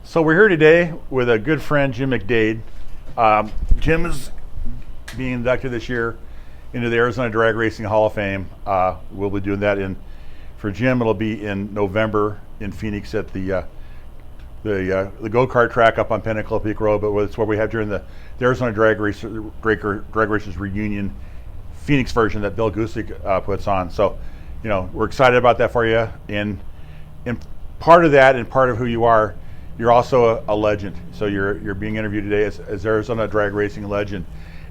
So we're here today with a good friend, Jim McDade. Jim is being inducted this year into the Arizona Drag Racing Hall of Fame. We'll be doing that for Jim, it'll be in November in Phoenix at the go-kart track up on Pinnacle Peak Road, but it's where we have during the Arizona Drag Racers Reunion Phoenix version that Bill Gusick puts on. So, we're excited about that for you. And part of that and part of who you are, you're also a legend. So you're being interviewed today as Arizona Drag Racing legend.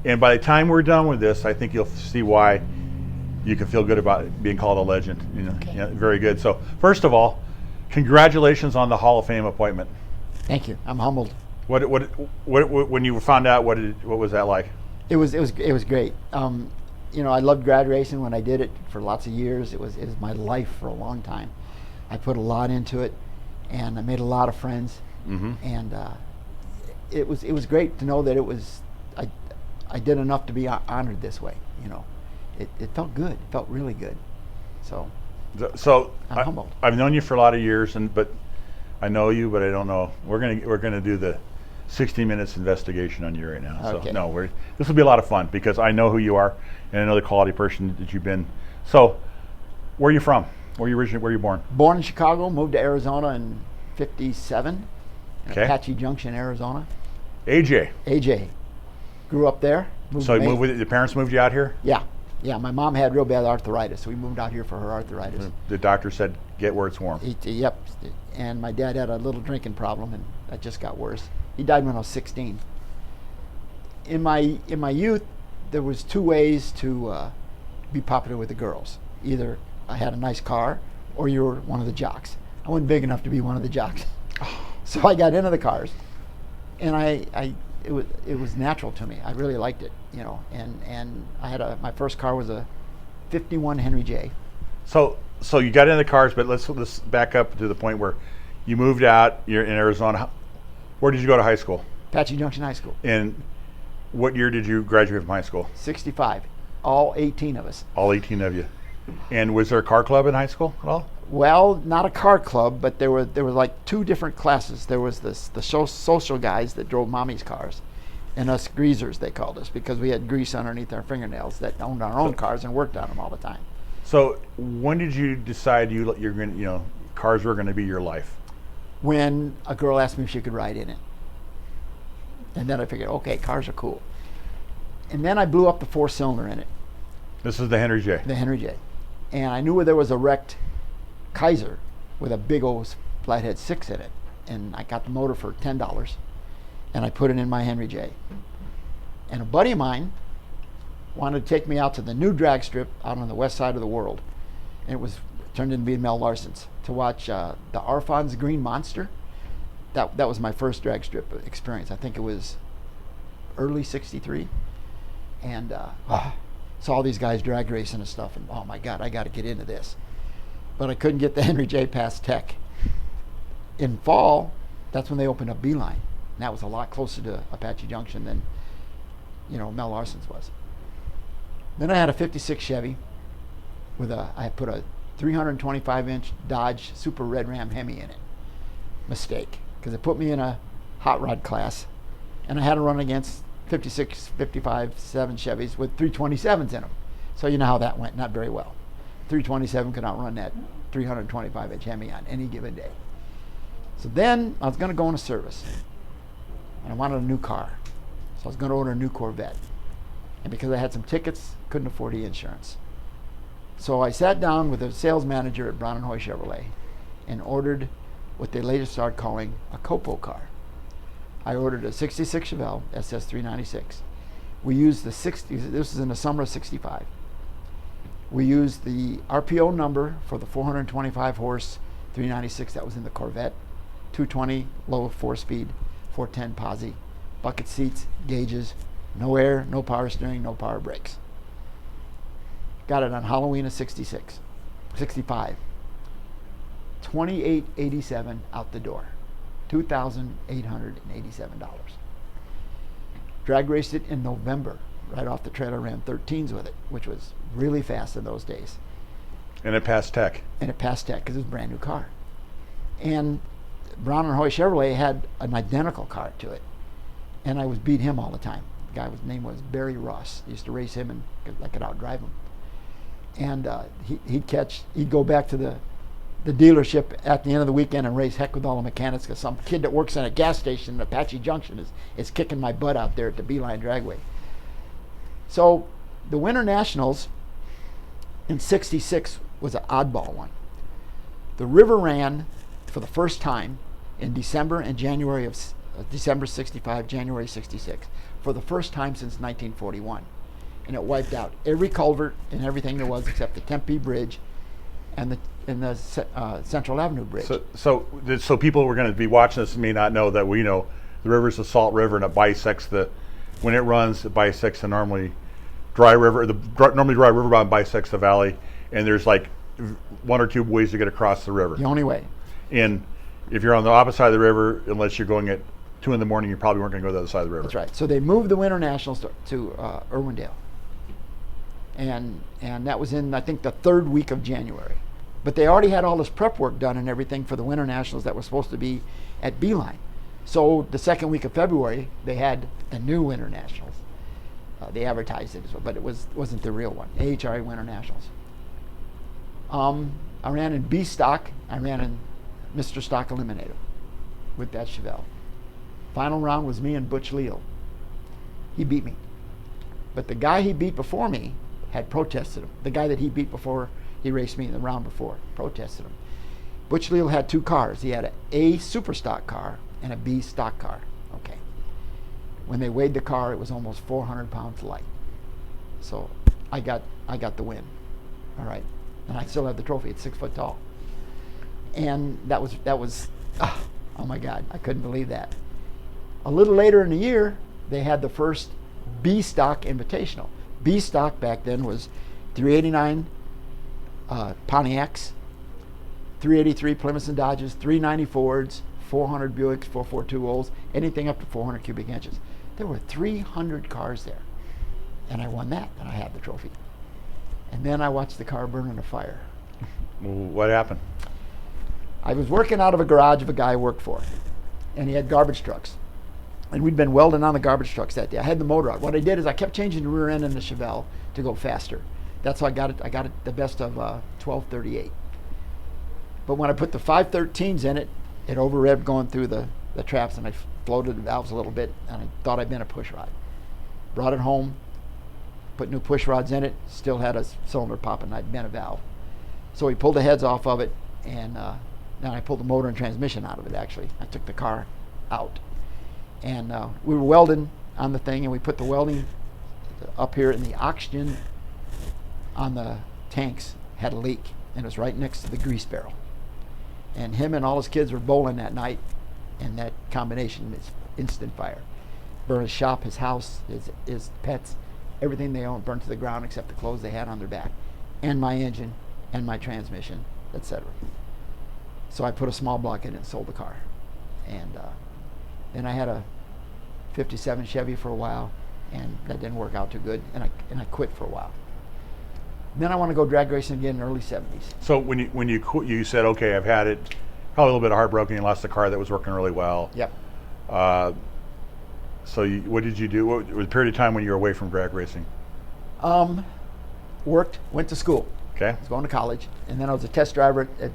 And by the time we're done with this, I think you'll see why you can feel good about being called a legend. Okay. Very good. So first of all, congratulations on the Hall of Fame appointment. Thank you. I'm humbled. What when you found out, what was that like? It was great. I loved drag racing when I did it for lots of years. It was my life for a long time. I put a lot into it, and I made a lot of friends. Mm-hmm. And it was great to know that I did enough to be honored this way. It felt good. It felt really good. So I'm humbled. I've known you for a lot of years, but I know you, but I don't know. We're gonna do the 60 minutes investigation on you right now. Okay. So this will be a lot of fun because I know who you are and I know the quality person that you've been. So, where are you from? Where are you born? Born in Chicago, moved to Arizona in '57, in Okay. Apache Junction, Arizona. AJ. Grew up there. So you moved your parents moved you out here? Yeah, my mom had real bad arthritis, so we moved out here for her arthritis. The doctor said, get where it's warm. Yep, and my dad had a little drinking problem, and that just got worse. He died when I was 16. In my youth, there was two ways to be popular with the girls. Either I had a nice car, or you were one of the jocks. I wasn't big enough to be one of the jocks, so I got into the cars, and it was natural to me. I really liked it, and I had my first car was a '51 Henry J. So you got into the cars, but let's back up to the point where you moved out. You're in Arizona. Where did you go to high school? Apache Junction High School. And what year did you graduate from high school? '65. All 18 of us. All 18 of you. And was there a car club in high school at all? Well, not a car club, but there were like two different classes. There was the social guys that drove mommy's cars, and us greasers, they called us, because we had grease underneath our fingernails, that owned our own cars and worked on them all the time. So when did you decide you're going cars were going to be your life? When a girl asked me if she could ride in it, and then I figured, okay, cars are cool. And then I blew up the 4-cylinder in it. This is the Henry J. The Henry J. And I knew where there was a wrecked Kaiser with a big old flathead 6 in it, and I got the motor for $10, and I put it in my Henry J. And a buddy of mine wanted to take me out to the new drag strip out on the west side of the world, and it turned into be Mel Larson's, to watch the Arfon's Green Monster. That was my first drag strip experience. I think it was early '63, and saw all these guys drag racing and stuff, and oh my God, I got to get into this. But I couldn't get the Henry J past Tech. In fall, that's when they opened up Beeline. And that was a lot closer to Apache Junction than, Mel Larson's was. Then I had a '56 Chevy I put a 325-inch Dodge Super Red Ram Hemi in it. Mistake, because it put me in a hot rod class, and I had to run against 56, 55, 7 Chevys with 327s in them. So you know how that went, not very well. 327 could outrun that 325-inch Hemi on any given day. So then I was going to go into service, and I wanted a new car. So I was going to order a new Corvette. And because I had some tickets, couldn't afford the insurance. So I sat down with a sales manager at Brown and Hoy Chevrolet and ordered what they later started calling a Copo car. I ordered a '66 Chevelle SS 396. We used this is in the summer of '65. We used the RPO number for the 425 horse 396 that was in the Corvette, 220 low 4-speed, 410 posi, bucket seats, gauges, no air, no power steering, no power brakes. Got it on Halloween of '65. $28.87 out the door. $2,887. Drag raced it in November, right off the trailer, ran 13s with it, which was really fast in those days. And it passed Tech. And it passed Tech because it was a brand new car. And Brown and Hoy Chevrolet had an identical car to it, and I was beat him all the time. The guy, his name was Barry Ross. I used to race him, and I could outdrive him. And he'd go back to the dealership at the end of the weekend and race heck with all the mechanics, because some kid that works in a gas station in Apache Junction is kicking my butt out there at the Beeline Dragway. So the Winter Nationals in '66 was an oddball one. The river ran for the first time in December and January of December '65, January '66, for the first time since 1941. And it wiped out every culvert and everything there was except the Tempe Bridge and the Central Avenue Bridge. So people were going to be watching this may not know that we know the river's a salt river, and it bisects when it runs, it bisects the normally dry river. Normally dry river bottom bisects the valley, and there's like one or two ways to get across the river. The only way. And if you're on the opposite side of the river, unless you're going at 2 in the morning, you probably weren't going to go to the other side of the river. That's right. So they moved the Winter Nationals to Irwindale. And that was in, I think, the 3rd week of January. But they already had all this prep work done and everything for the Winter Nationals that was supposed to be at Beeline. So the 2nd week of February, they had the new Winter Nationals. They advertised it as well, but it wasn't the real one. AHRA Winter Nationals. I ran in B stock. I ran in Mr. Stock Eliminator with that Chevelle. Final round was me and Butch Leal. He beat me. But the guy he beat before me had protested him. The guy that he beat before he raced me in the round before protested him. Butch Leal had 2 cars. He had an A super stock car and a B stock car. Okay. When they weighed the car, it was almost 400 pounds light. So I got the win. All right. And I still have the trophy. It's 6 foot tall. And that was oh my God, I couldn't believe that. A little later in the year, they had the first B stock invitational. B stock back then was 389 Pontiacs, 383 Plymouths and Dodges, 390 Fords, 400 Buicks, 442 Olds, anything up to 400 cubic inches. There were 300 cars there. And I won that, and I had the trophy. And then I watched the car burn in a fire. What happened? I was working out of a garage of a guy I worked for, and he had garbage trucks. And we'd been welding on the garbage trucks that day. I had the motor out. What I did is I kept changing the rear end in the Chevelle to go faster. That's how I got it the best of 1238. But when I put the 513s in it, it over-revved going through the traps, and I floated the valves a little bit, and I thought I'd been a push rod. Brought it home, put new push rods in it, still had a cylinder popping, I'd bent a valve. So he pulled the heads off of it, and then I pulled the motor and transmission out of it, actually. I took the car out. And we were welding on the thing, and we put the welding up here, and the oxygen on the tanks had a leak, and it was right next to the grease barrel. And him and all his kids were bowling that night, and that combination is instant fire. Burned his shop, his house, his pets, everything they owned burned to the ground except the clothes they had on their back, and my engine, and my transmission, etc. So I put a small block in it and sold the car. And then I had a 57 Chevy for a while, and that didn't work out too good, and I quit for a while. Then I want to go drag racing again in the early 70s. So when you quit, you said, okay, I've had it, probably a little bit heartbroken. You lost the car that was working really well. Yep. So what did you do? What was the period of time when you were away from drag racing? Worked, went to school. Okay. I was going to college, and then I was a test driver at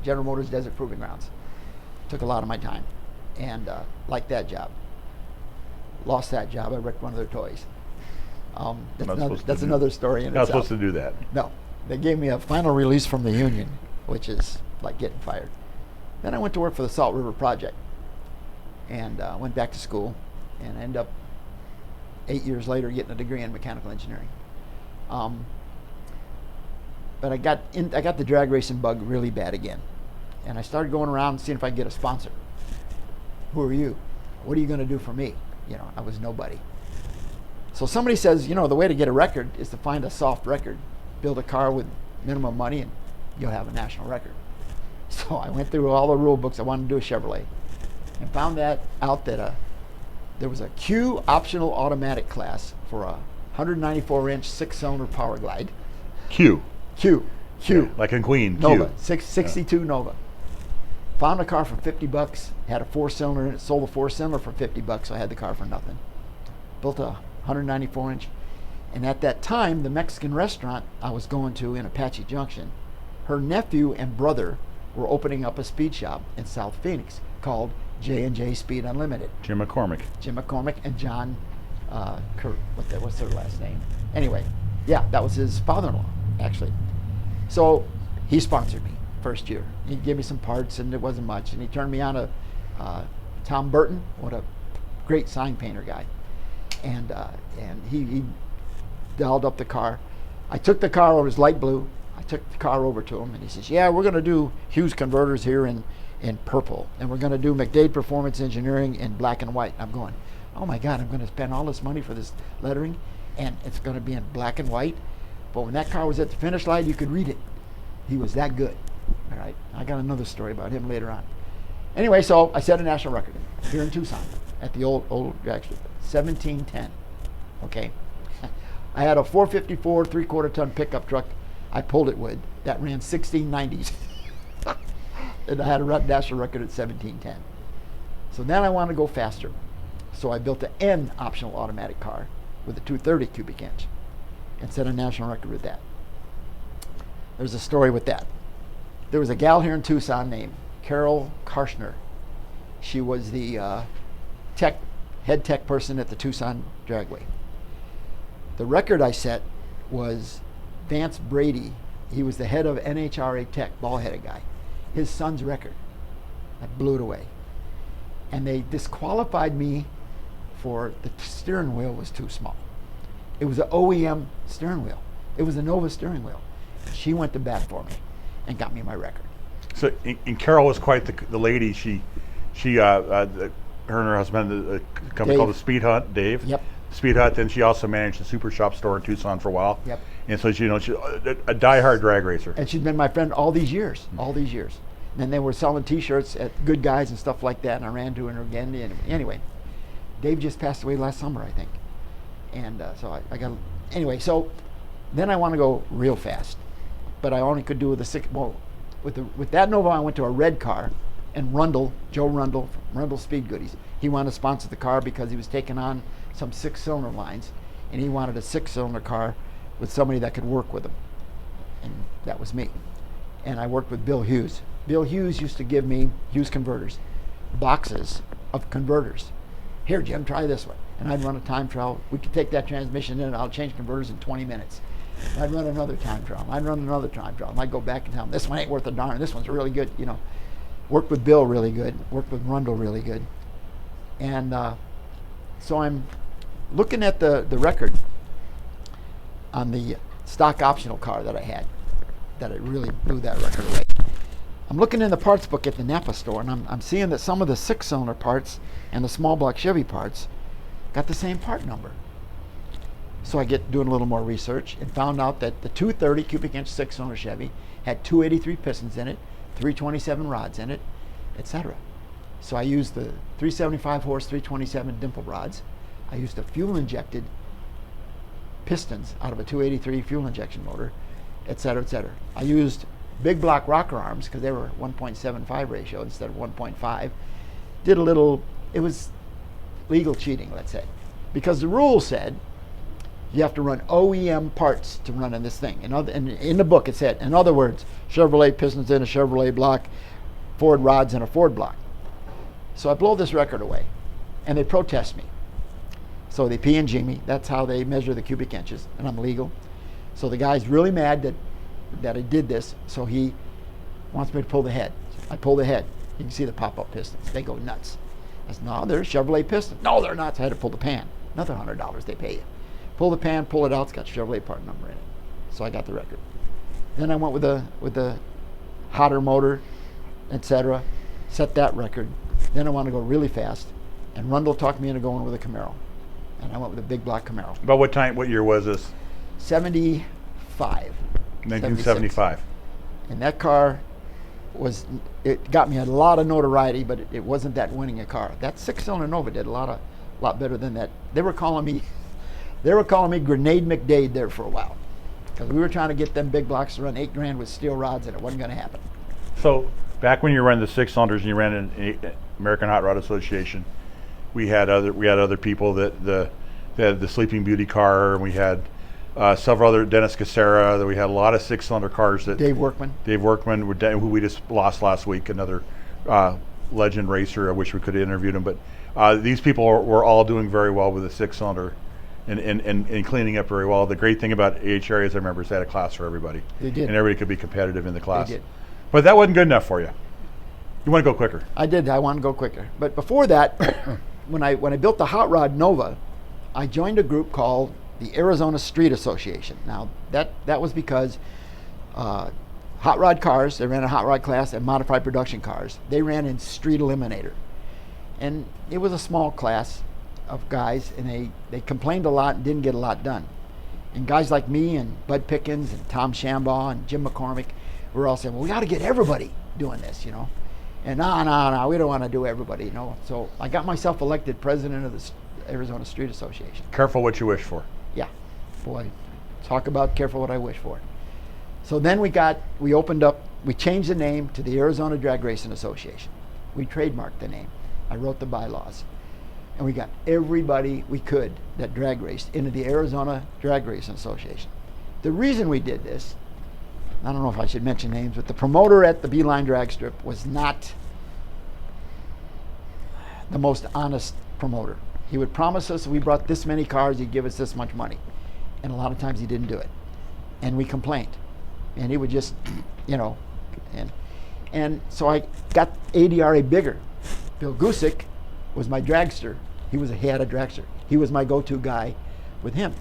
General Motors Desert Proving Grounds. Took a lot of my time, and liked that job. Lost that job. I wrecked one of their toys. That's another story in itself. Not supposed to do that. No. They gave me a final release from the union, which is like getting fired. Then I went to work for the Salt River Project, and went back to school, and ended up 8 years later getting a degree in mechanical engineering. But I got the drag racing bug really bad again, and I started going around seeing if I could get a sponsor. Who are you? What are you going to do for me? You know, I was nobody. So somebody says, you know, the way to get a record is to find a soft record, build a car with minimum money, and you'll have a national record. So I went through all the rule books. I wanted to do a Chevrolet, and found out that there was a Q optional automatic class for a 194-inch 6-cylinder Power Glide. Q. Yeah, like in Queen. Nova, Q. 62 Nova. Found a car for $50. Had a 4-cylinder in it. Sold a 4-cylinder for $50. So I had the car for nothing. Built a 194-inch. And at that time, the Mexican restaurant I was going to in Apache Junction, her nephew and brother were opening up a speed shop in South Phoenix called J&J Speed Unlimited. Jim McCormick. Jim McCormick and John, what's their last name? Anyway, yeah, that was his father-in-law, actually. So he sponsored me first year. He gave me some parts, and it wasn't much. And he turned me on to Tom Burton, what a great sign painter guy. And he dialed up the car. I took the car, it was light blue. I took the car over to him, and he says, yeah, we're going to do Hughes converters here in purple, and we're going to do McDade Performance Engineering in black and white. I'm going, oh my God, I'm going to spend all this money for this lettering, and it's going to be in black and white. But when that car was at the finish line, you could read it. He was that good. All right, I got another story about him later on. Anyway, so I set a national record here in Tucson at the old drag strip, 1710. Okay, I had a 454 3/4-ton pickup truck. I pulled it with that ran 1690s, and I had a national record at 1710. So then I wanted to go faster, so I built an N optional automatic car with a 230 cubic inch, and set a national record with that. There's a story with that. There was a gal here in Tucson named Carol Karshner. She was the head tech person at the Tucson Dragway. The record I set was Vance Brady. He was the head of NHRA Tech, ball-headed guy. His son's record. I blew it away. And they disqualified me for the steering wheel was too small. It was an OEM steering wheel. It was a Nova steering wheel. She went to bat for me and got me my record. So, and Carol was quite the lady. She her and her husband, a company Dave. called the Speed Hut, Dave. Yep. Speed Hut. Then she also managed the Super Shop store in Tucson for a while. Yep. And so she's a diehard drag racer. And she's been my friend all these years. And then they were selling T-shirts at Good Guys and stuff like that, and I ran to her again. Anyway, Dave just passed away last summer, I think. And so I got, anyway, so then I want to go real fast. But I only could do with the six, well, with that Nova, I went to a red car, and Joe Rundle, from Rundle Speed Goodies, he wanted to sponsor the car because he was taking on some 6-cylinder lines, and he wanted a 6-cylinder car with somebody that could work with him. And that was me. And I worked with Bill Hughes. Bill Hughes used to give me, Hughes Converters, boxes of converters. Here, Jim, try this one. And I'd run a time trial. We could take that transmission in, and I'll change converters in 20 minutes. I'd run another time trial. I'd run another time trial. And I'd go back and tell them, this one ain't worth a darn. This one's really good. You know, worked with Bill really good. Worked with Rundle really good. And so I'm looking at the record on the stock optional car that I had, that it really blew that record away. I'm looking in the parts book at the Napa store, and I'm seeing that some of the 6-cylinder parts and the small block Chevy parts got the same part number. So I get doing a little more research and found out that the 230 cubic inch 6-cylinder Chevy had 283 pistons in it, 327 rods in it, etc. So I used the 375 horse 327 dimple rods. I used the fuel injected pistons out of a 283 fuel injection motor, etc., etc. I used big block rocker arms because they were 1.75 ratio instead of 1.5. Did a little, it was legal cheating, let's say, because the rule said you have to run OEM parts to run in this thing. And in the book it said, in other words, Chevrolet pistons in a Chevrolet block, Ford rods in a Ford block. So I blow this record away, and they protest me. So they P&G me. That's how they measure the cubic inches, and I'm legal. So the guy's really mad that I did this, so he wants me to pull the head. I pull the head. You can see the pop-up pistons. They go nuts. I said, no, they're Chevrolet pistons. No, they're not. So I had to pull the pan. Another $100 they pay you. Pull the pan, pull it out. It's got Chevrolet part number in it. So I got the record. Then I went with the hotter motor, etc. Set that record. Then I want to go really fast, and Rundle talked me into going with a Camaro, and I went with a big block Camaro. About what year was this? 75. 1975. 76. And that car it got me a lot of notoriety, but it wasn't that winning a car. That 6-cylinder Nova did a lot better than that. They were calling me Grenade McDade there for a while, because we were trying to get them big blocks to run $8,000 with steel rods, and it wasn't going to happen. So Back when you ran the 6-cylinders and you ran an American Hot Rod Association, we had other people that had the Sleeping Beauty car, and we had several other, Dennis Casera, that we had a lot of 6-cylinder cars. That Dave Workman, who we just lost last week, another legend racer. I wish we could have interviewed him, but these people were all doing very well with the 6-cylinder and cleaning up very well. The great thing about AHRA is I remember they had a class for everybody. They did. And everybody could be competitive in the class. They did. But that wasn't good enough for you. You want to go quicker. I did. I want to go quicker. But before that, when I built the Hot Rod Nova, I joined a group called the Arizona Street Association. Now, that was because hot rod cars, they ran a hot rod class, and modified production cars, they ran in Street Eliminator. And it was a small class of guys, and they complained a lot and didn't get a lot done. And guys like me and Bud Pickens and Tom Shambaugh and Jim McCormick were all saying, well, we got to get everybody doing this, And no, we don't want to do everybody, So I got myself elected president of the Arizona Street Association. Careful what you wish for. Yeah, boy, talk about careful what I wish for. So then we changed the name to the Arizona Drag Racing Association. We trademarked the name. I wrote the bylaws. And we got everybody we could that drag raced into the Arizona Drag Racing Association. The reason we did this, I don't know if I should mention names, but the promoter at the Beeline Drag Strip was not the most honest promoter. He would promise us if we brought this many cars, he'd give us this much money. And a lot of times he didn't do it. And we complained. And he would just, and so I got ADRA bigger. Bill Gusick was my dragster. He had a dragster. He was my go-to guy with him.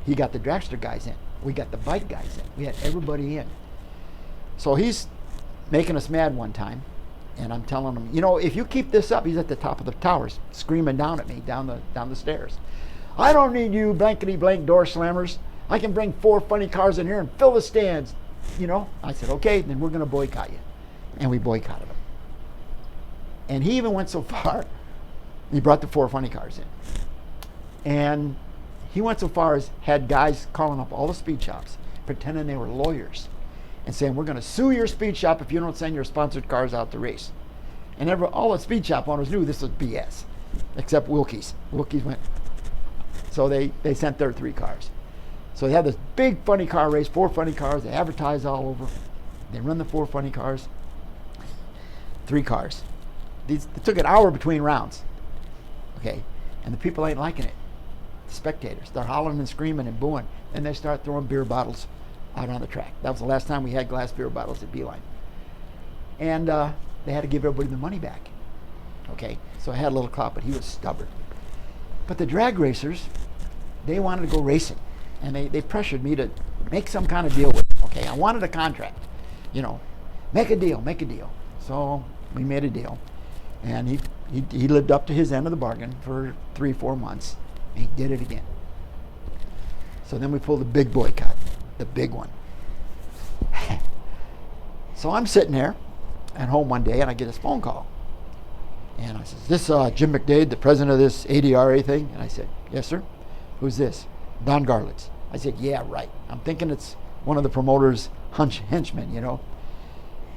He got the dragster guys in. We got the bike guys in. We had everybody in. So he's making us mad one time, and I'm telling him, if you keep this up, he's at the top of the towers, screaming down at me down the stairs. I don't need you blankety blank door slammers. I can bring 4 funny cars in here and fill the stands. I said, okay, then we're going to boycott you. And we boycotted him. And he even went so far, he brought the 4 funny cars in. And he went so far as had guys calling up all the speed shops, pretending they were lawyers, and saying, we're going to sue your speed shop if you don't send your sponsored cars out to race. And all the speed shop owners knew this was BS, except Wilkie's. Wilkie's went. So they sent their 3 cars. So they had this big funny car race, 4 funny cars. They advertised all over. They run the 4 funny cars. 3 cars. It took an hour between rounds. Okay, and the people ain't liking it. The spectators, they're hollering and screaming and booing, and they start throwing beer bottles out on the track. That was the last time we had glass beer bottles at Beeline. And they had to give everybody the money back. Okay, so I had a little clout, but he was stubborn. But the drag racers, they wanted to go racing, and they pressured me to make some kind of deal with them. Okay, I wanted a contract. Make a deal. So we made a deal. And he lived up to his end of the bargain for 3-4 months. And he did it again. So then we pulled the big boycott, the big one. So I'm sitting there at home one day, and I get this phone call. And I said, is this Jim McDade, the president of this ADRA thing? And I said, yes, sir. Who's this? Don Garlitz. I said, yeah, right. I'm thinking it's one of the promoter's henchmen,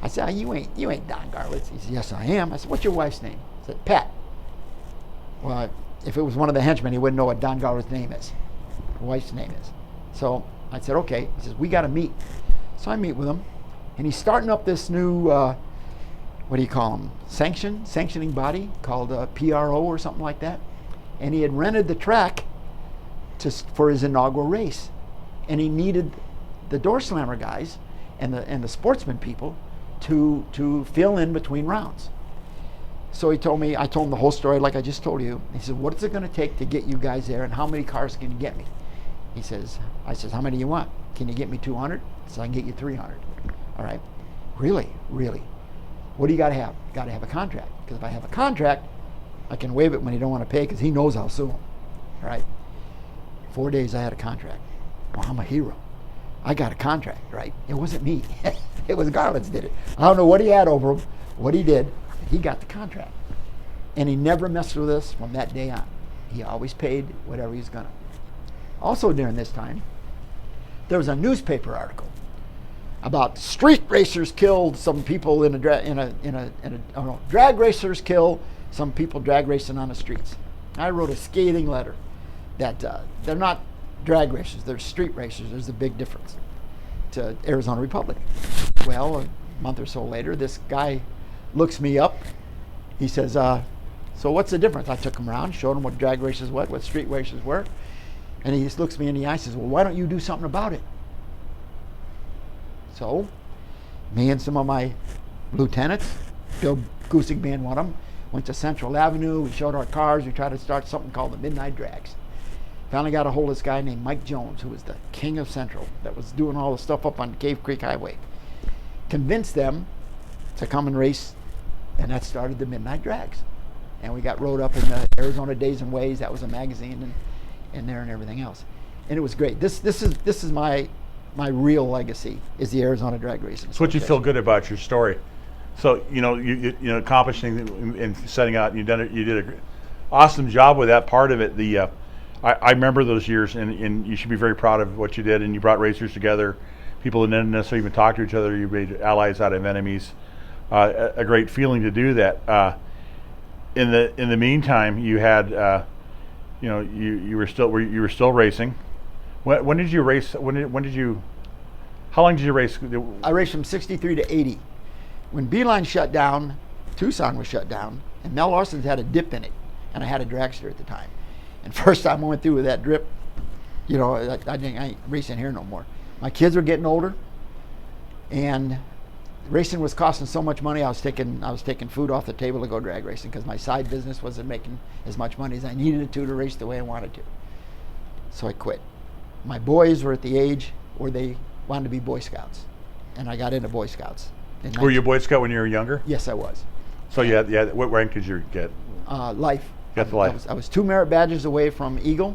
I said, you ain't Don Garlitz. He said, yes, I am. I said, what's your wife's name? I said, Pat. Well, if it was one of the henchmen, he wouldn't know what Don Garlitz's name is. Her wife's name is. So I said, okay. He says, we got to meet. So I meet with him, and he's starting up this new, what do you call them? Sanctioning body called PRO or something like that. And he had rented the track for his inaugural race. And he needed the door slammer guys and the sportsman people to fill in between rounds. So I told him the whole story like I just told you. He said, what is it going to take to get you guys there, and how many cars can you get me? I says, how many do you want? Can you get me 200? So I can get you 300. All right. Really? What do you got to have? Got to have a contract. Because if I have a contract, I can waive it when he don't want to pay, because he knows I'll sue him. All right. 4 days I had a contract. Well, I'm a hero. I got a contract, right? It wasn't me. It was Garlitz did it. I don't know what he had over him, what he did. He got the contract. And he never messed with us from that day on. He always paid whatever he was going to. Also during this time, there was a newspaper article about street racers killed some people drag racers kill some people drag racing on the streets. I wrote a scathing letter that they're not drag racers, they're street racers. There's a big difference to Arizona Republic. Well, a month or so later, this guy looks me up. He says, so what's the difference? I took him around, showed him what drag races were, what street races were, and he just looks me in the eye and says, well, why don't you do something about it? So, me and some of my lieutenants, Bill Gusick being one of them, went to Central Avenue, we showed our cars, we tried to start something called the Midnight Drags. Finally got a hold of this guy named Mike Jones, who was the king of Central, that was doing all the stuff up on Cave Creek Highway. Convinced them to come and race, and that started the Midnight Drags. And we got wrote up in the Arizona Days and Ways, that was a magazine, and there and everything else. And it was great. This is my real legacy, is the Arizona Drag Racing. It's what you feel good about your story. So you accomplishing and setting out. You did an awesome job with that part of it. I remember those years, and you should be very proud of what you did. And you brought racers together, people that didn't necessarily even talk to each other. You made allies out of enemies. A great feeling to do that. In the meantime, you had you were still racing. When did you race? How long did you race? I raced from 63 to 80. When Beeline shut down, Tucson was shut down, and Mel Larson's had a dip in it, and I had a dragster at the time. And first time I went through with that drip, I ain't racing here no more. My kids were getting older, and racing was costing so much money. I was taking food off the table to go drag racing because my side business wasn't making as much money as I needed it to race the way I wanted to. So I quit. My boys were at the age where they wanted to be Boy Scouts, and I got into Boy Scouts. Were you a Boy Scout when you were younger? Yes, I was. So yeah. What rank did you get? Life. Got the life. I was 2 merit badges away from Eagle,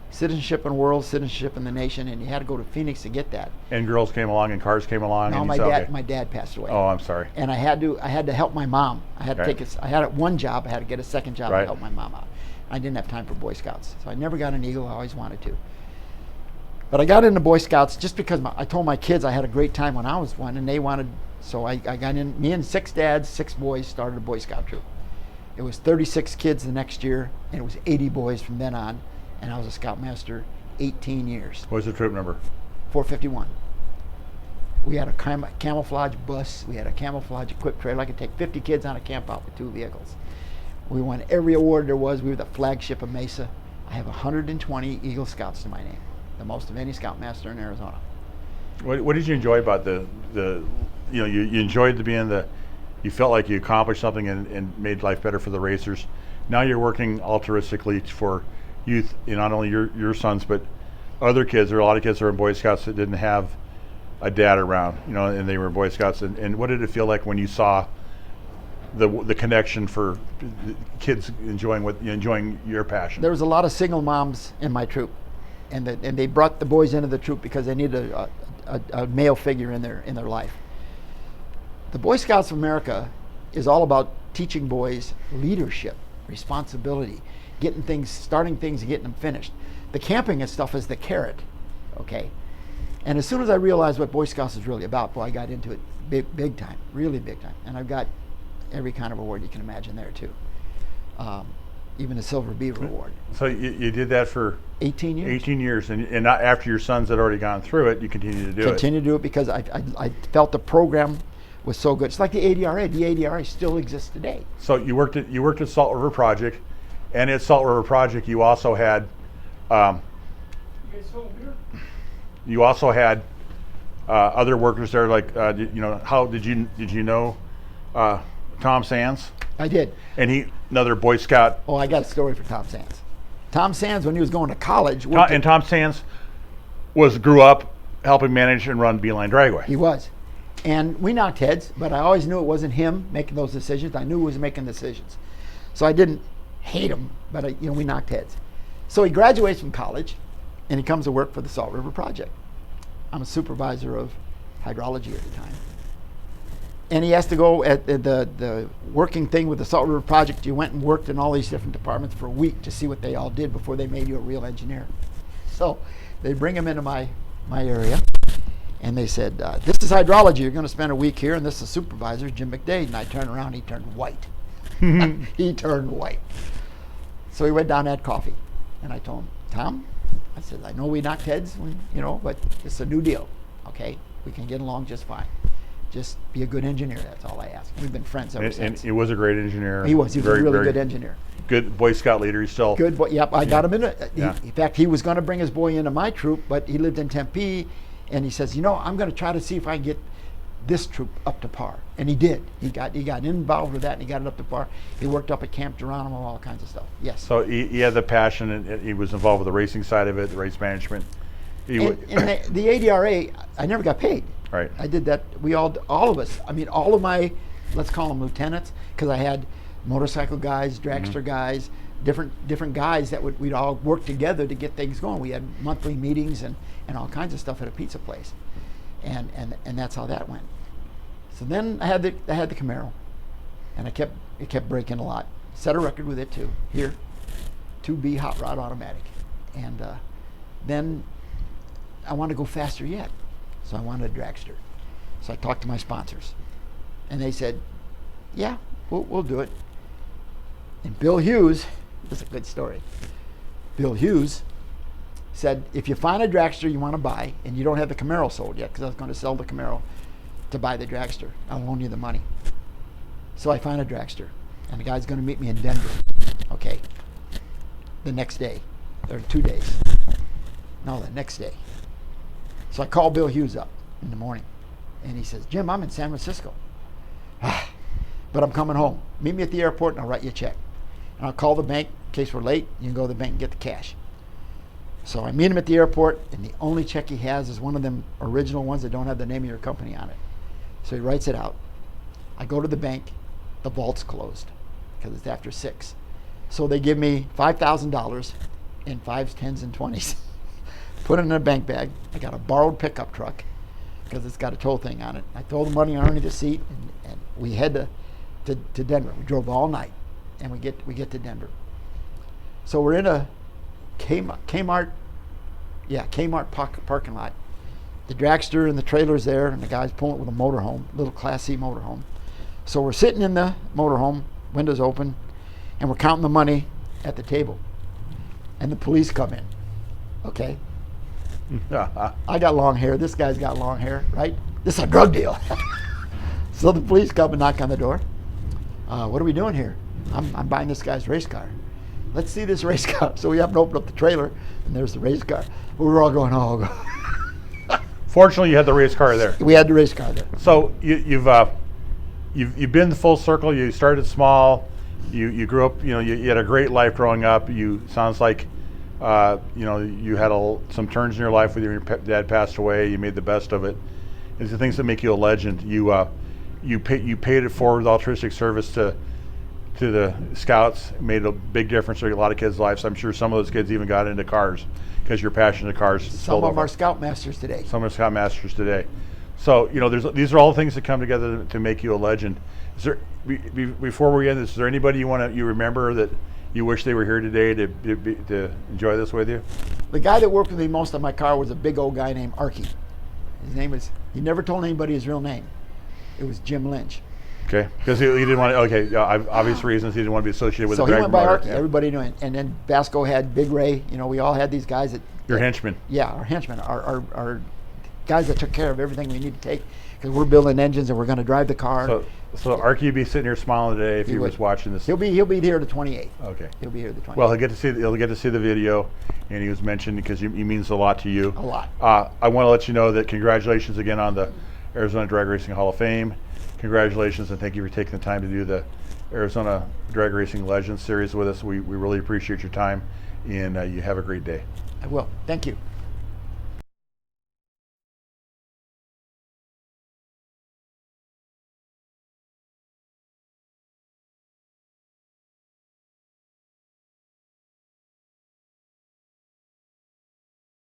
citizenship in the world, citizenship in the nation, and you had to go to Phoenix to get that. And girls came along and cars came along. No, and my dad passed away. Oh, I'm sorry. And I had to help my mom. I had to Right. I had one job. I had to get a second job Right. to help my mom out. I didn't have time for Boy Scouts, so I never got an Eagle. I always wanted to. But I got into Boy Scouts just because I told my kids I had a great time when I was one, and they wanted. So I got in. Me and 6 dads, 6 boys started a Boy Scout troop. It was 36 kids the next year, and it was 80 boys from then on. And I was a Scoutmaster 18 years. What was the troop number? 451. We had a camouflage bus. We had a camouflage equipped trailer. I could take 50 kids on a camp out with 2 vehicles. We won every award there was. We were the flagship of Mesa. I have 120 Eagle Scouts to my name, the most of any Scoutmaster in Arizona. What did you enjoy about you enjoyed you felt like you accomplished something and made life better for the racers. Now you're working altruistically for youth, not only your sons, but other kids. There are a lot of kids that are in Boy Scouts that didn't have a dad around, and they were Boy Scouts. And what did it feel like when you saw the connection for kids enjoying your passion? There was a lot of single moms in my troop, and they brought the boys into the troop because they needed a male figure in their life. The Boy Scouts of America is all about teaching boys leadership, responsibility, starting things and getting them finished. The camping and stuff is the carrot, okay? And as soon as I realized what Boy Scouts is really about, boy, I got into it big time, really big time. And I've got every kind of award you can imagine there too. Even the Silver Beaver Award. So you did that for 18 years. 18 years, and not after your sons had already gone through it, you continued to do it. Continue to do it because I felt the program was so good. It's like the ADRA. The ADRA still exists today. So you worked at Salt River Project, and at Salt River Project you also had other workers there. Like how did you know Tom Sands? I did. And another Boy Scout. Oh, I got a story for Tom Sands. Tom Sands, when he was going to college, Tom Sands grew up helping manage and run Beeline Dragway. He was. And we knocked heads, but I always knew it wasn't him making those decisions. I knew he was making decisions. So I didn't hate him, but we knocked heads. So he graduates from college, and he comes to work for the Salt River Project. I'm a supervisor of hydrology at the time. And he has to go at the working thing with the Salt River Project. You went and worked in all these different departments for a week to see what they all did before they made you a real engineer. So they bring him into my area. And they said, this is hydrology. You're going to spend a week here, and this is supervisor, Jim McDade. And I turned around, he turned white. He turned white. So he went down and had coffee. And I told him, Tom, I said, I know we knocked heads, but it's a new deal, okay? We can get along just fine. Just be a good engineer, that's all I ask. We've been friends ever since. And he was a great engineer. He was a really good engineer. Good Boy Scout leader. He's still good. Yep, I got him in it. Yeah. In fact, he was going to bring his boy into my troop, but he lived in Tempe, and he says, I'm going to try to see if I can get this troop up to par. And he did. He got involved with that, and he got it up to par. He worked up at Camp Geronimo, all kinds of stuff. Yes. So he had the passion, and he was involved with the racing side of it, the race management. And the ADRA, I never got paid. Right. I did that. We all of us. I mean, all of my, let's call them lieutenants, because I had motorcycle guys, dragster guys, different guys that we'd all work together to get things going. We had monthly meetings and all kinds of stuff at a pizza place, and that's how that went. So then I had the Camaro, and it kept breaking a lot. Set a record with it too. Here, 2B hot rod automatic, and then I wanted to go faster yet, so I wanted a dragster. So I talked to my sponsors, and they said, "Yeah, we'll do it." And Bill Hughes, this is a good story. Bill Hughes said, if you find a dragster you want to buy, and you don't have the Camaro sold yet, because I was going to sell the Camaro to buy the dragster, I'll loan you the money. So I find a dragster, and the guy's going to meet me in Denver. Okay. The next day, or 2 days. No, the next day. So I call Bill Hughes up in the morning, and he says, Jim, I'm in San Francisco, but I'm coming home. Meet me at the airport, and I'll write you a check. And I'll call the bank in case we're late. You can go to the bank and get the cash. So I meet him at the airport, and the only check he has is one of them original ones that don't have the name of your company on it. So he writes it out. I go to the bank. The vault's closed because it's after 6. So they give me $5,000 in 5s, 10s, and 20s. Put it in a bank bag. I got a borrowed pickup truck because it's got a tow thing on it. I throw the money underneath the seat, and we head to Denver. We drove all night, and we get to Denver. So we're in a Kmart parking lot. The dragster and the trailer's there, and the guy's pulling it with a motorhome, little Class C motorhome. So we're sitting in the motorhome, windows open, and we're counting the money at the table. And the police come in. Okay? I got long hair. This guy's got long hair, right? This is a drug deal. So the police come and knock on the door. What are we doing here? I'm buying this guy's race car. Let's see this race car. So we happen to open up the trailer, and there's the race car. We were all going, oh, God. Fortunately, you had the race car there. We had the race car there. So you've been the full circle. You started small. You grew up. You had a great life growing up. Sounds like you had some turns in your life when your dad passed away. You made the best of it. It's the things that make you a legend. You paid it forward with altruistic service to the Scouts. It made a big difference in a lot of kids' lives. I'm sure some of those kids even got into cars because your passion to cars. Some of them are Scoutmasters today. Some are Scoutmasters today. So these are all the things that come together to make you a legend. Is there, before we end this, is there anybody you remember that you wish they were here today to enjoy this with you? The guy that worked with me most on my car was a big old guy named Archie. His name was, he never told anybody his real name. It was Jim Lynch. Okay, because he didn't want to, obvious reasons, he didn't want to be associated with so the drag he went by Archie, yeah. Everybody knew him. And then Vasco had Big Ray, we all had these guys that... Your henchmen. Yeah, our henchmen, our guys that took care of everything we need to take, because we're building engines and we're going to drive the car. So Archie would be sitting here smiling today if he was watching this. He'll be here the 28th. Okay. He'll be here the 28th. Well, he'll get to see the video, and he was mentioned because he means a lot to you. A lot. I want to let you know that congratulations again on the Arizona Drag Racing Hall of Fame. Congratulations, and thank you for taking the time to do the Arizona Drag Racing Legends series with us. We really appreciate your time, and you have a great day. I will. Thank you.